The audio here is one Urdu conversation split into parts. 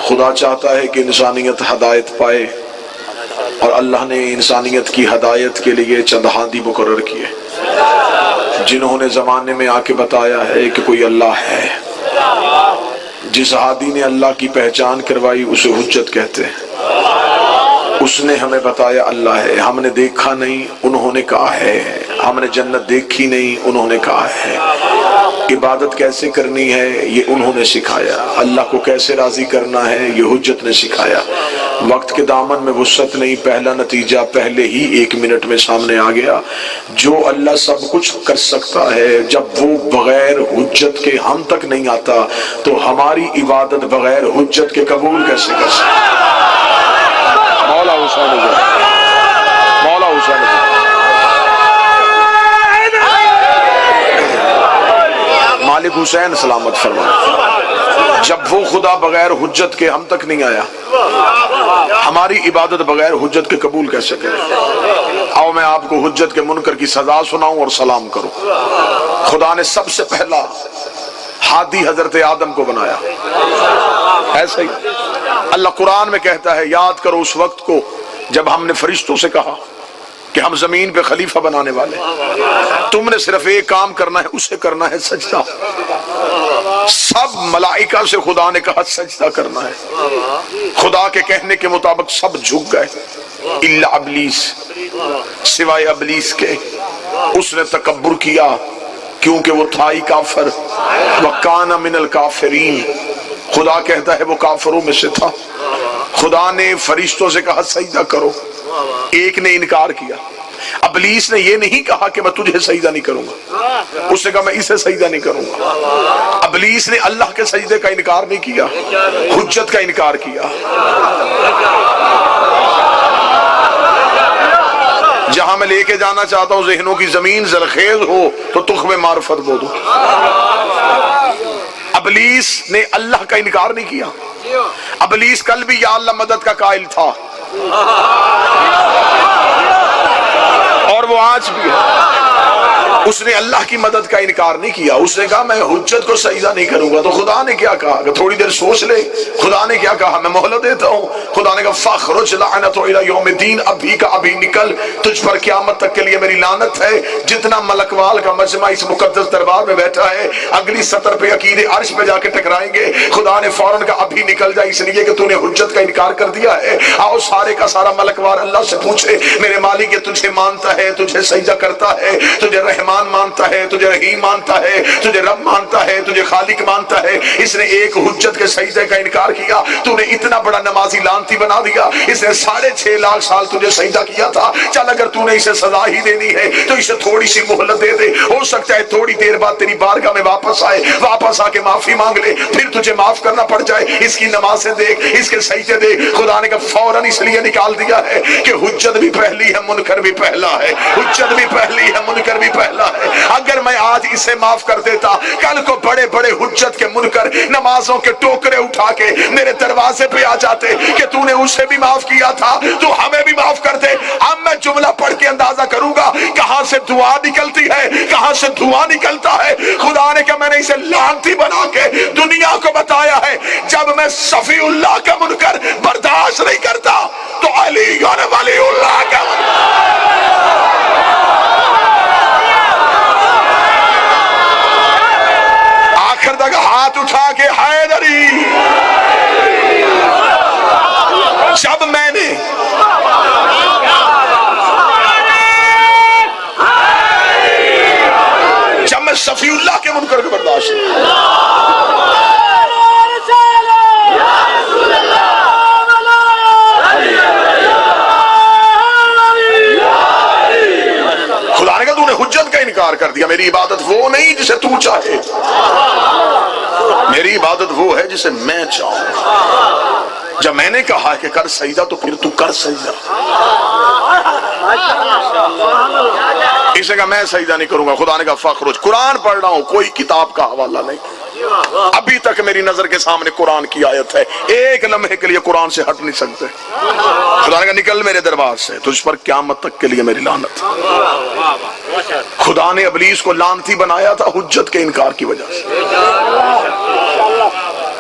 خدا چاہتا ہے کہ انسانیت ہدایت پائے، اور اللہ نے انسانیت کی ہدایت کے لیے چند ہادی مقرر کیے جنہوں نے زمانے میں آ کے بتایا ہے کہ کوئی اللہ ہے۔ جس ہادی نے اللہ کی پہچان کروائی اسے حجت کہتے ہیں۔ اس نے ہمیں بتایا اللہ ہے، ہم نے دیکھا نہیں، انہوں نے کہا ہے۔ ہم نے جنت دیکھی نہیں، انہوں نے کہا ہے۔ عبادت کیسے کرنی ہے یہ انہوں نے سکھایا۔ اللہ کو کیسے راضی کرنا ہے یہ حجت نے سکھایا۔ وقت کے دامن میں وسعت نہیں، پہلا نتیجہ پہلے ہی 1 منٹ میں سامنے آ گیا۔ جو اللہ سب کچھ کر سکتا ہے، جب وہ بغیر حجت کے ہم تک نہیں آتا تو ہماری عبادت بغیر حجت کے قبول کیسے کر سکتا؟ مولا حسین مولا حسین مالک حسین سلامت فرمائے۔ جب وہ خدا بغیر حجت کے ہم تک نہیں آیا، ہماری عبادت بغیر حجت کے قبول کیسے کرے؟ آؤ میں آپ کو حجت کے منکر کی سزا سناؤں اور سلام کروں۔ خدا نے سب سے پہلا ہادی حضرت آدم کو بنایا، ایسا ہی اللہ قرآن میں کہتا ہے، یاد کرو اس وقت کو جب ہم نے فرشتوں سے کہا کہ ہم زمین پہ خلیفہ بنانے والے، تم نے صرف ایک کام کرنا ہے، اسے کرنا ہے سجدہ۔ سب ملائکہ سے خدا نے کہا سجدہ کرنا ہے، خدا کے کہنے کے مطابق سب جھک گئے الا ابلیس، سوائے ابلیس کے۔ اس نے تکبر کیا کیونکہ وہ تھا ہی کافر، وَكَانَ مِنَ الْكَافِرِينَ، خدا کہتا ہے وہ کافروں میں سے تھا۔ خدا نے فرشتوں سے کہا سجدہ کرو، ایک نے انکار کیا۔ ابلیس نے یہ نہیں کہا کہ میں تجھے سجدہ نہیں کروں گا، اس نے کہا میں اسے سجدہ نہیں کروں گا۔ ابلیس نے اللہ کے سجدے کا انکار نہیں کیا، حجت کا انکار کیا۔ جہاں میں لے کے جانا چاہتا ہوں ذہنوں کی زمین زرخیز ہو تو تخم معرفت بو دو۔ ابلیس نے اللہ کا انکار نہیں کیا۔ ابلیس کل بھی یا اللہ مدد کا قائل تھا اور وہ آج بھی ہے۔ اس نے اللہ کی مدد کا انکار نہیں کیا، اس نے کہا میں حجت کو سجدہ نہیں کروں گا۔ تو خدا نے کیا کہا کہ تھوڑی دیر سوچ لے، خدا نے کیا کہا میں مہلت دیتا ہوں۔ خدا نے کہا فَخْرُجْ لَعْنَتُ إِلَى يَوْمِ الدِّينِ، ابھی کا ابھی نکل، تجھ پر قیامت تک کے لیے میری لعنت ہے۔ جتنا ملکوال کا مجمع اس مقدس دربار میں بیٹھا ہے اگلی سطر پہ عقید عرش پہ جا کے ٹکرائیں گے۔ خدا نے فوراً کہا ابھی نکل جا، اس لیے کہ تو نے حجت کا انکار کر دیا ہے۔ آؤ سارے کا سارا ملکوار اللہ سے پوچھے میرے مالک یہ تجھے مانتا ہے، تجھے سجدہ کرتا ہے، تجھے رحمان مانتا ہے، تجھے رحیم مانتا ہے، تجھے رب مانتا ہے، تجھے خالق مانتا ہے۔ اس نے ایک حجت کے سجدے کا انکار کیا، تو نے اتنا بڑا نمازی لعنتی بنا دیا۔ اس نے 6.5 لاکھ سال تجھے سجدہ کیا تھا۔ چل اگر تو نے اسے سزا ہی دینی ہے تو اسے تھوڑی سی مہلت دے دے، ہو سکتا ہے تھوڑی دیر بعد تیری بارگاہ میں واپس آئے، واپس آ کے معافی مانگ لے، پھر تجھے معاف کرنا پڑ جائے۔ اس کی نمازیں دیکھ، اس کے سجدے دیکھ۔ خدا نے کہا فوراً اس لیے نکال دیا ہے کہ حجت بھی پہلی ہے، منکر بھی پہلا ہے، حجت بھی پہلی ہے، منکر بھی پہلا ہے۔ اگر میں آج اسے معاف کر دیتا، کل کو بڑے بڑے حجت کے منکر نمازوں کے ٹوکرے اٹھا کے میرے دروازے پہ آ جاتے کہ تو نے اسے بھی معاف کیا تھا تو ہمیں بھی معاف کر دے۔ اب میں جملہ پڑھ کے اندازہ کروں گا کہاں سے دعا نکلتی ہے، کہاں سے دھواں نکلتا ہے۔ خدا نے کہا میں نے اسے لعنتی بنا کے دنیا کو بتایا ہے، جب میں صفی اللہ کا منکر برداشت نہیں کرتا تو علی ولی اللہ کا آخر تک ہاتھ اٹھا کے حیدری، جب میں نے صفی اللہ کے منکر کو برداشت خدا نے کہا تو نے حجت کا انکار کر دیا۔ میری عبادت وہ نہیں جسے تو چاہے، میری عبادت وہ ہے جسے میں چاہوں۔ جب میں نے کہا کہ کر سجدہ تو پھر تو کر سجدہ۔ اسے کہا میں سجدہ نہیں کروں گا۔ خدا نے کہا فخرج، قرآن پڑھ رہا ہوں، کوئی کتاب کا حوالہ نہیں۔ ابھی تک میری نظر کے سامنے قرآن کی آیت ہے، ایک لمحے کے لیے قرآن سے ہٹ نہیں سکتے۔ خدا نے کہا نکل میرے دربار سے، تجھ پر قیامت تک کے لیے میری لعنت۔ خدا نے ابلیس کو لعنتی بنایا تھا حجت کے انکار کی وجہ سے۔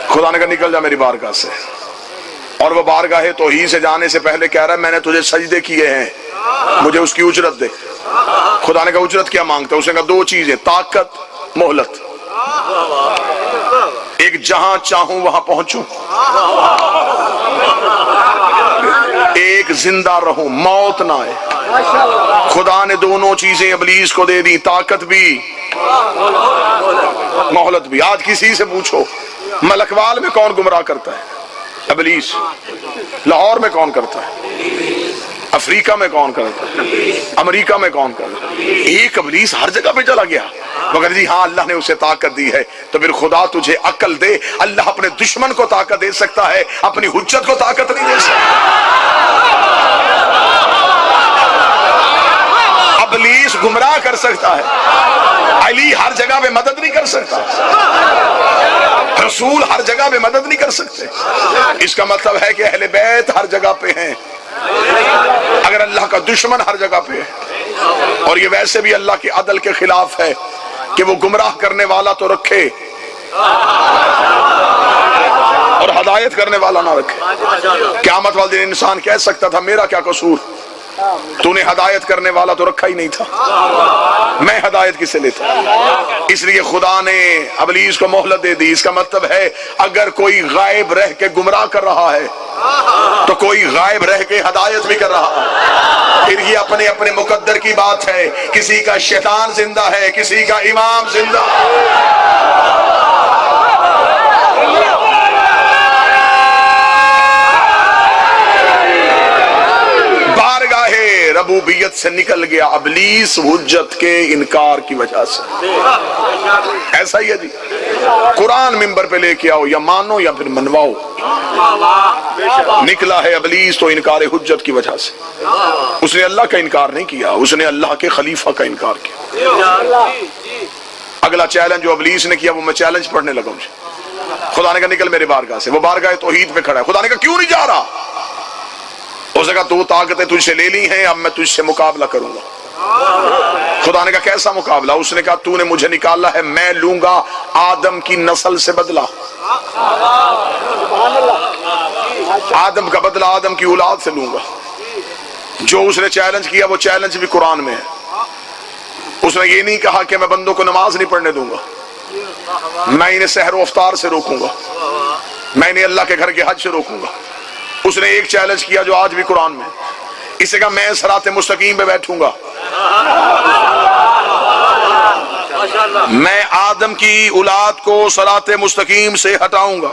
خدا نے کہا نکل جا میری بارگاہ سے۔ اور وہ بارگاہ توحید سے جانے سے پہلے کہہ رہا ہے میں نے تجھے سجدے کیے ہیں، مجھے اس کی اجرت دے۔ خدا نے کہا اجرت کیا مانگتا ہے؟ اس نے کہا دو چیزیں، طاقت، مہلت۔ ایک جہاں چاہوں وہاں پہنچوں، ایک زندہ رہوں، موت نہ آئے۔ خدا نے دونوں چیزیں ابلیس کو دے دی، طاقت بھی مہلت بھی۔ آج کسی سے پوچھو ملکوال میں کون گمراہ کرتا ہے؟ ابلیس۔ لاہور میں کون کرتا ہے؟ افریقہ میں کون کرتا ہے؟ امریکہ میں کون کرتا ہے؟ ایک ابلیس ہر جگہ پہ چلا گیا، مگر جی ہاں اللہ نے اسے طاقت دی ہے۔ تو پھر خدا تجھے عقل دے۔ اللہ اپنے دشمن کو طاقت دے سکتا ہے، اپنی حجت کو طاقت نہیں دے سکتا۔ ابلیس گمراہ کر سکتا ہے، علی ہر جگہ پہ مدد نہیں کر سکتا، رسول ہر جگہ پہ مدد نہیں کر سکتے۔ اس کا مطلب ہے کہ اہل بیت ہر جگہ پہ ہیں، اگر اللہ کا دشمن ہر جگہ پہ ہے۔ اور یہ ویسے بھی اللہ کے عدل کے خلاف ہے کہ وہ گمراہ کرنے والا تو رکھے اور ہدایت کرنے والا نہ رکھے۔ قیامت والے دن انسان کہہ سکتا تھا میرا کیا قصور، تو نے ہدایت کرنے والا تو رکھا ہی نہیں تھا، میں ہدایت کسے لیتا۔ اس لیے خدا نے ابلیس کو مہلت دے دی۔ اس کا مطلب ہے اگر کوئی غائب رہ کے گمراہ کر رہا ہے تو کوئی غائب رہ کے ہدایت بھی کر رہا ہے۔ پھر یہ اپنے اپنے مقدر کی بات ہے، کسی کا شیطان زندہ ہے، کسی کا امام زندہ ہے۔ ربوبیت سے نکل گیا ابلیس حجت کے انکار کی وجہ سے۔ ایسا ہی ہے جی، قرآن منبر پہ لے کے آؤ، یا مانو یا پھر منواؤ۔ نکلا ہے ابلیس تو انکار حجت کی وجہ سے۔ اس نے اللہ کا انکار نہیں کیا، اس نے اللہ کے خلیفہ کا انکار کیا۔ اگلا چیلنج جو ابلیس نے کیا وہ میں چیلنج پڑھنے لگا مجھے۔ خدا نے کہا نکل میرے بارگاہ سے۔ وہ بارگاہ توحید پہ کھڑا ہے۔ خدا نے کہا کیوں نہیں جا رہا؟ اس نے کہا تو طاقتیں تجھ سے لے لی ہیں، اب میں تجھ سے مقابلہ کروں گا۔ خدا نے کہا کیسا مقابلہ؟ اس نے کہا تو نے مجھے نکالا ہے، میں لوں گا آدم کی نسل سے بدلہ، آدم کا بدلہ آدم کی اولاد سے لوں گا۔ جو اس نے چیلنج کیا وہ چیلنج بھی قرآن میں ہے۔ اس نے یہ نہیں کہا کہ میں بندوں کو نماز نہیں پڑھنے دوں گا، میں انہیں سحر و افطار سے روکوں گا، میں انہیں اللہ کے گھر کے حج سے روکوں گا۔ اس نے ایک چیلنج کیا جو آج بھی قرآن میں، اس نے کہا میں صراط مستقیم پہ بیٹھوں گا، میں آدم کی اولاد کو صراط مستقیم سے ہٹاؤں گا۔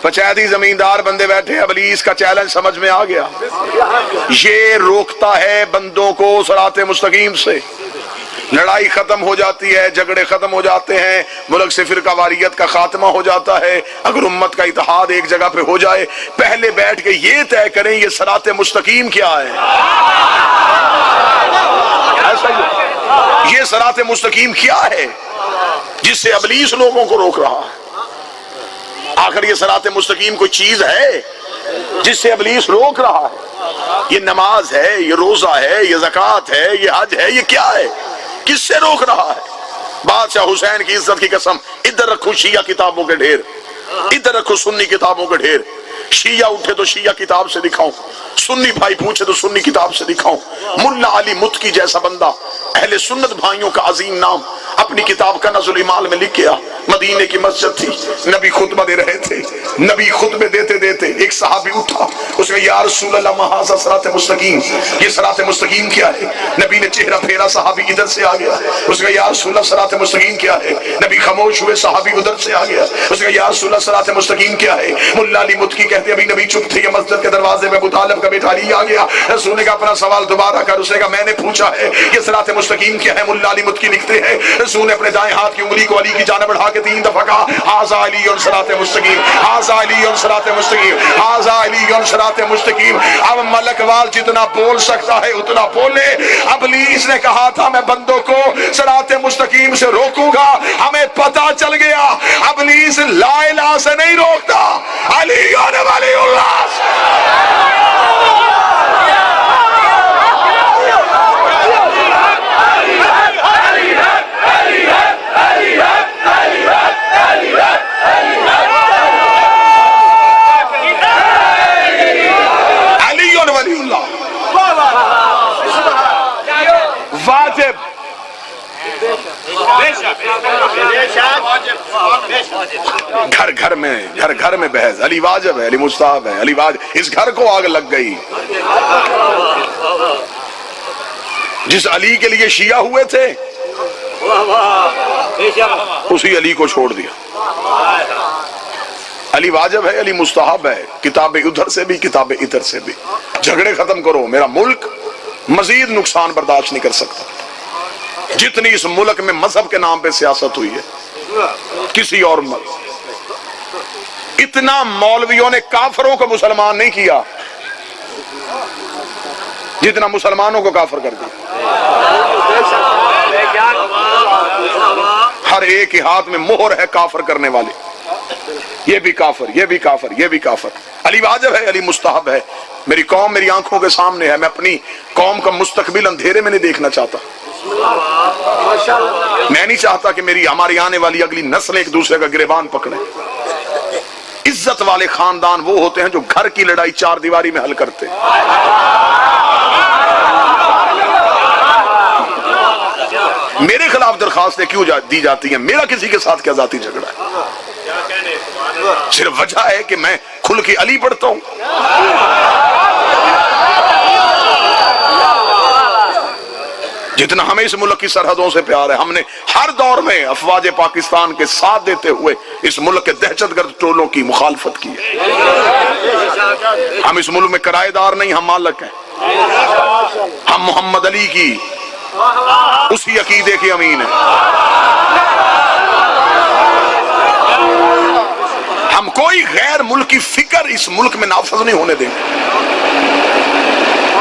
پنچایتی زمیندار بندے بیٹھے، ابلیس کا چیلنج سمجھ میں آ گیا، یہ روکتا ہے بندوں کو صراط مستقیم سے۔ لڑائی ختم ہو جاتی ہے، جھگڑے ختم ہو جاتے ہیں، ملک سے فرقہ واریت کا خاتمہ ہو جاتا ہے۔ اگر امت کا اتحاد ایک جگہ پہ ہو جائے، پہلے بیٹھ کے یہ طے کریں یہ صراط مستقیم کیا ہے۔ یہ صراط مستقیم کیا ہے جس سے ابلیس لوگوں کو روک رہا ہے؟ آخر یہ صراط مستقیم کوئی چیز ہے جس سے ابلیس روک رہا ہے؟ یہ نماز ہے، یہ روزہ ہے، یہ زکوٰۃ ہے، یہ حج ہے، یہ کیا ہے؟ کس سے روک رہا ہے؟ بادشاہ حسین کی عزت کی قسم، ادھر رکھو شیعہ کتابوں کے ڈھیر، ادھر رکھو سنی کتابوں کے ڈھیر۔ شیعہ اٹھے تو شیعہ کتاب سے دکھاؤں، سنی بھائی پوچھے تو سنی کتاب سے دکھاؤں۔ ملا علی متقی جیسا بندہ، اہل سنت بھائیوں کا عظیم نام، اپنی کتاب کنز الایمان میں لکھ گیا۔ مدینے کی مسجد تھی، نبی خطبہ دے رہے تھے، نبی خطبے دیتے دیتے ایک صحابی اٹھا، اس نے یا رسول اللہ ما ھذا صراط مستقیم، یہ صراط مستقیم کیا ہے؟ نبی نے چہرہ پھیرا، صحابی ادھر سے آ گیا، اس نے یا رسول اللہ صراط مستقیم کیا ہے؟ نبی خاموش ہوئے، صحابی ادھر سے آ گیا، اس نے یا رسول اللہ صراط مستقیم کیا ہے؟ ملا علی متقی کہتے ابھی نبی چپ تھے، یہ مسجد کے دروازے میں ابو طالب کا بیٹا علی آ گیا۔ رسول نے کہا اپنا سوال دوبارہ کر، اس نے کہا میں نے پوچھا ہے یہ صراط مستقیم کیا ہے؟ ملا علی متقی لکھتے ہیں رسول نے اپنے دائیں ہاتھ کی انگلی کو علی کی جانب بڑھا کے 3 دفعہ کہا ھذا علی صراط مستقیم، ھذا علی صراط مستقیم، ھذا علی صراط مستقیم۔ اب ملک وال جتنا بول سکتا ہے اتنا بولے۔ ابلیس نے کہا تھا میں بندوں کو صراط مستقیم سے روکوں گا، ہمیں پتہ چل گیا ابلیس لا الہ سے نہیں روکتا، علی ولی اللہ سے۔ گھر گھر میں بحث، علی واجب ہے، علی مستحب ہے، علی واجب، اس گھر کو آگ لگ گئی۔ جس علی کے لیے شیعہ ہوئے تھے اسی علی کو چھوڑ دیا۔ علی واجب ہے، علی مستحب ہے، کتاب ادھر سے بھی کتاب ادھر سے بھی۔ جھگڑے ختم کرو، میرا ملک مزید نقصان برداشت نہیں کر سکتا۔ جتنی اس ملک میں مذہب کے نام پہ سیاست ہوئی ہے، کسی اور اتنا مولویوں نے کافروں کو مسلمان نہیں کیا جتنا مسلمانوں کو کافر کر دیا۔ ہر ایک کے ہاتھ میں مہر ہے کافر کرنے والے، یہ بھی کافر، یہ بھی کافر، یہ بھی کافر۔ علی واجب ہے، علی مستحب ہے۔ میری قوم میری آنکھوں کے سامنے ہے، میں اپنی قوم کا مستقبل اندھیرے میں نہیں دیکھنا چاہتا۔ میں نہیں چاہتا کہ ہماری آنے والی اگلی نسل ایک دوسرے کا گریبان پکڑے۔ عزت والے خاندان وہ ہوتے ہیں جو گھر کی لڑائی چار دیواری میں حل کرتے ہیں۔ میرے خلاف درخواستیں کیوں دی جاتی ہیں؟ میرا کسی کے ساتھ کیا ذاتی جھگڑا ہے؟ صرف وجہ ہے کہ میں کھل کے علی پڑھتا ہوں۔ جتنا ہمیں اس ملک کی سرحدوں سے پیار ہے، ہم نے ہر دور میں افواج پاکستان کے ساتھ دیتے ہوئے اس ملک کے دہشت گرد ٹولوں کی مخالفت کی ہے۔ ہم اس ملک میں کرایہ دار نہیں، ہم مالک ہیں۔ ہم محمد علی کی اسی عقیدے کے امین ہیں۔ ہم کوئی غیر ملکی فکر اس ملک میں نافذ نہیں ہونے دیں گے۔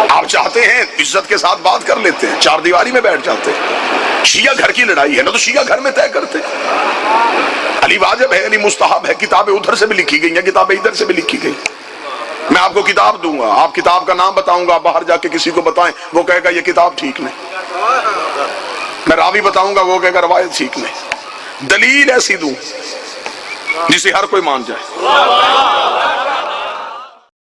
آپ چاہتے ہیں عزت کے ساتھ بات کر لیتے ہیں، چار دیواری میں بیٹھ جاتے ہیں۔ شیعہ گھر کی لڑائی ہے نا، تو شیعہ گھر میں طے کرتے ہیں۔ علی واجب ہے، علی مستحب ہے، کتابیں ادھر سے بھی لکھی گئی ہیں، کتابیں ادھر سے بھی لکھی گئی۔ میں آپ کو کتاب دوں گا، آپ کتاب کا نام بتاؤں گا، باہر جا کے کسی کو بتائیں، وہ کہے گا یہ کتاب ٹھیک نہیں۔ میں راوی بتاؤں گا، وہ کہے گا روایت ٹھیک نہیں۔ دلیل ایسی دوں جسے ہر کوئی مان جائے۔